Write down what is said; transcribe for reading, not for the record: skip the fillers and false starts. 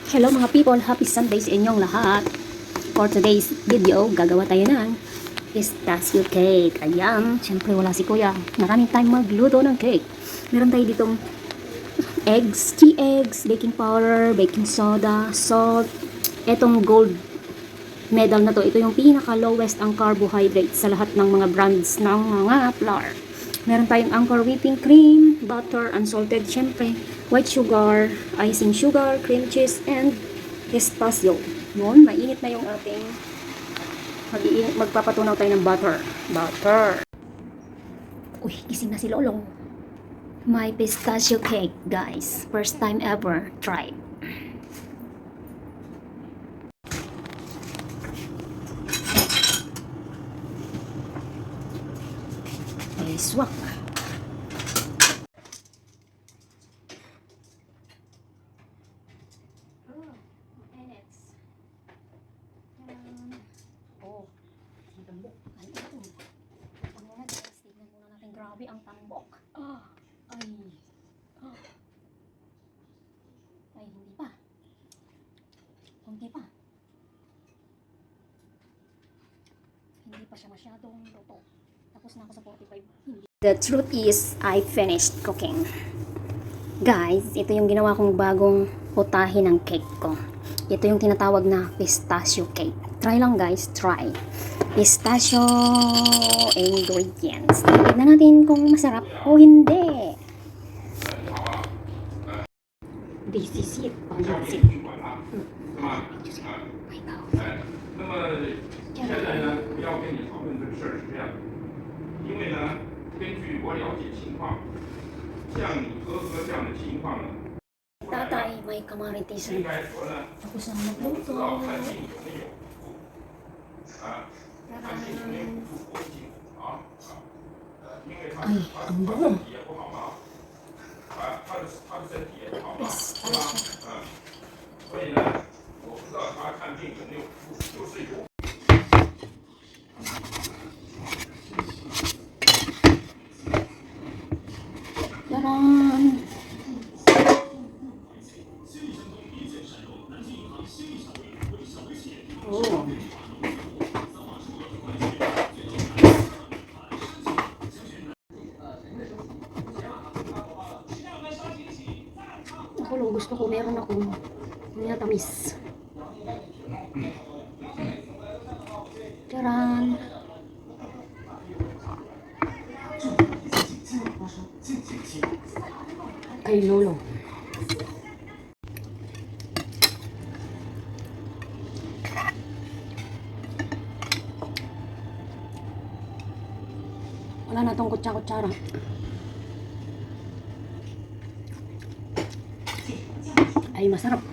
Hello mga people, happy Sunday sa inyong lahat. For today's video, gagawa tayo ng pistachio cake. Ayan, syempre wala si kuya. Maraming time magluto ng cake. Meron tayo ditong eggs, 3 eggs, baking powder, baking soda, salt. Etong gold medal na to, ito yung pinaka lowest ang carbohydrate sa lahat ng mga brands ng mga flour. Meron tayong Anchor whipping cream, butter, unsalted syempre, white sugar, icing sugar, cream cheese, and pistachio. Yun, mainit na yung ating magpapatunaw tayo ng butter. Butter. Uy, gising na si Lolo. My pistachio cake, guys. First time ever. Try. Okay, swak. Grabe ang tambok. Ay. Ay, hindi pa. Hindi pa. Hindi pa siya masyadong luto. Tapos na ako sa 45. Hindi. The truth is, I finished cooking. Guys, ito yung ginawa kong bagong putahe ng cake ko. Ito yung tinatawag na pistachio cake. Try lang guys, try. Pistachio ingredients. Tignan natin kung masarap o hindi. This is it. Oh, that's it. My God. 那么现在呢，要跟你讨论这个事儿是这样的，因为呢，根据我了解情况，像你哥哥这样的情况呢， Tatay, may kamaritis. 应该说呢， Tapos na 我不知 magluto. 道看病有没有啊，看病有没有不活性啊因为他他身体也不好嘛，他的身体也不好嘛，是吧？所以呢，我不知道他看病有没有就是有。 Taran! Oh. Ako lang gusto ko, meron akong tamis. Taran! Kay Lolo. Wala na tong kutsa-kutsara. Ay, masarap.